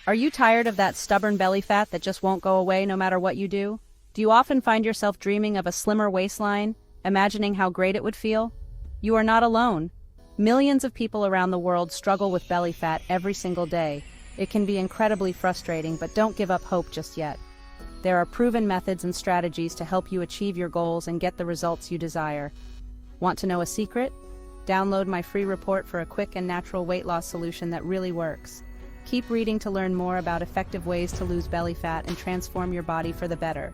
Are you tired of that stubborn belly fat that just won't go away no matter what you do? Do you often find yourself dreaming of a slimmer waistline, imagining how great it would feel? You are not alone. Millions of people around the world struggle with belly fat every single day. It can be incredibly frustrating, but don't give up hope just yet. There are proven methods and strategies to help you achieve your goals and get the results you desire. Want to know a secret? Download my free report for a quick and natural weight loss solution that really works. Keep reading to learn more about effective ways to lose belly fat and transform your body for the better.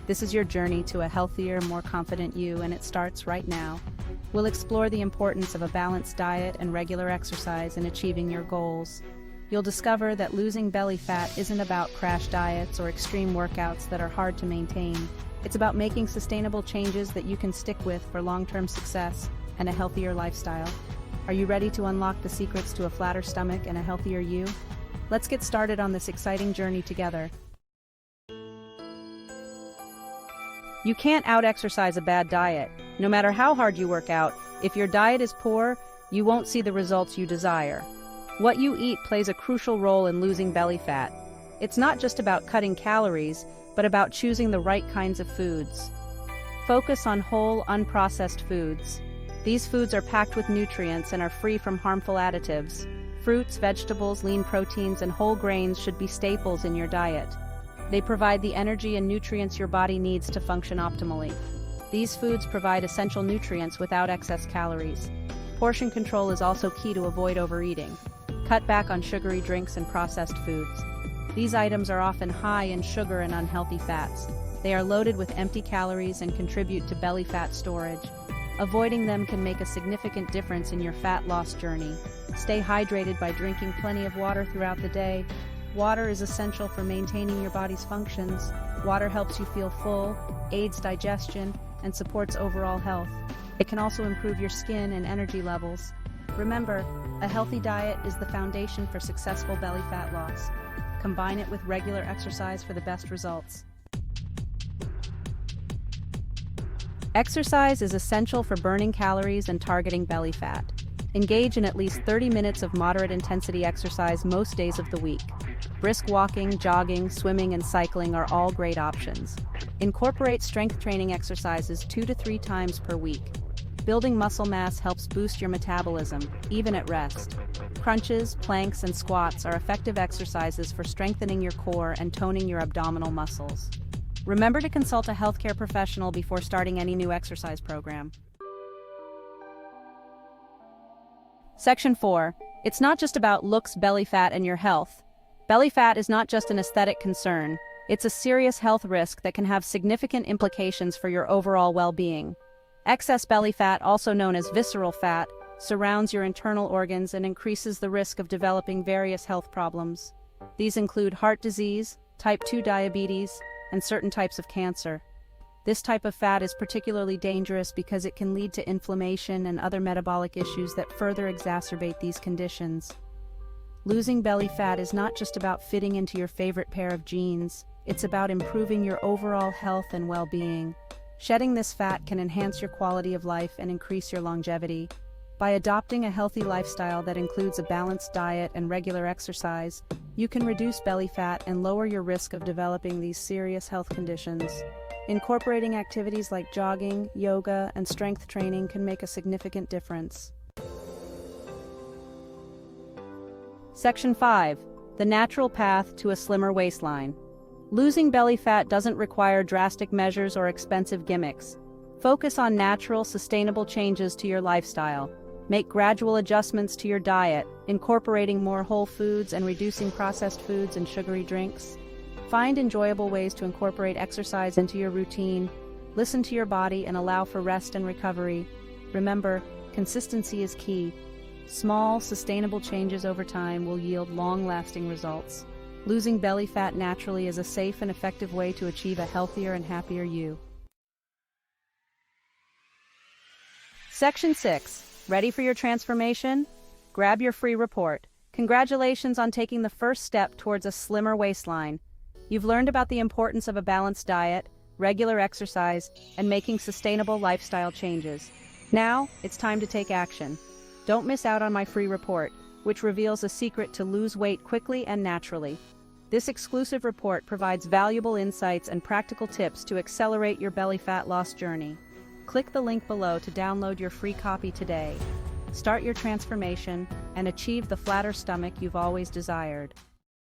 This is your journey to a healthier, more confident you, and it starts right now. We'll explore the importance of a balanced diet and regular exercise in achieving your goals. You'll discover that losing belly fat isn't about crash diets or extreme workouts that are hard to maintain. It's about making sustainable changes that you can stick with for long-term success and a healthier lifestyle. Are you ready to unlock the secrets to a flatter stomach and a healthier you? Let's get started on this exciting journey together. You can't out-exercise a bad diet. No matter how hard you work out, if your diet is poor, you won't see the results you desire. What you eat plays a crucial role in losing belly fat. It's not just about cutting calories, but about choosing the right kinds of foods. Focus on whole, unprocessed foods. These foods are packed with nutrients and are free from harmful additives. Fruits, vegetables, lean proteins, and whole grains should be staples in your diet. They provide the energy and nutrients your body needs to function optimally. These foods provide essential nutrients without excess calories. Portion control is also key to avoid overeating. Cut back on sugary drinks and processed foods. These items are often high in sugar and unhealthy fats. They are loaded with empty calories and contribute to belly fat storage. Avoiding them can make a significant difference in your fat loss journey. Stay hydrated by drinking plenty of water throughout the day. Water is essential for maintaining your body's functions. Water helps you feel full, aids digestion, and supports overall health. It can also improve your skin and energy levels. Remember, a healthy diet is the foundation for successful belly fat loss. Combine it with regular exercise for the best results. Exercise is essential for burning calories and targeting belly fat. Engage in at least 30 minutes of moderate intensity exercise most days of the week. Brisk walking, jogging, swimming, and cycling are all great options. Incorporate strength training exercises 2 to 3 times per week. Building muscle mass helps boost your metabolism, even at rest. Crunches, planks, and squats are effective exercises for strengthening your core and toning your abdominal muscles. Remember to consult a healthcare professional before starting any new exercise program. Section 4. It's not just about looks, belly fat, and your health. Belly fat is not just an aesthetic concern. It's a serious health risk that can have significant implications for your overall well-being. Excess belly fat, also known as visceral fat, surrounds your internal organs and increases the risk of developing various health problems. These include heart disease, type 2 diabetes, and certain types of cancer. This type of fat is particularly dangerous because it can lead to inflammation and other metabolic issues that further exacerbate these conditions. Losing belly fat is not just about fitting into your favorite pair of jeans, it's about improving your overall health and well-being. Shedding this fat can enhance your quality of life and increase your longevity. By adopting a healthy lifestyle that includes a balanced diet and regular exercise, you can reduce belly fat and lower your risk of developing these serious health conditions. Incorporating activities like jogging, yoga, and strength training can make a significant difference. Section 5. The natural path to a slimmer waistline. Losing belly fat doesn't require drastic measures or expensive gimmicks. Focus on natural, sustainable changes to your lifestyle. Make gradual adjustments to your diet, incorporating more whole foods and reducing processed foods and sugary drinks. Find enjoyable ways to incorporate exercise into your routine. Listen to your body and allow for rest and recovery. Remember, consistency is key. Small, sustainable changes over time will yield long-lasting results. Losing belly fat naturally is a safe and effective way to achieve a healthier and happier you. Section 6. Ready for your transformation? Grab your free report. Congratulations on taking the first step towards a slimmer waistline. You've learned about the importance of a balanced diet, regular exercise, and making sustainable lifestyle changes. Now, it's time to take action. Don't miss out on my free report. which reveals a secret to lose weight quickly and naturally. This exclusive report provides valuable insights and practical tips to accelerate your belly fat loss journey. Click the link below to download your free copy today. Start your transformation and achieve the flatter stomach you've always desired.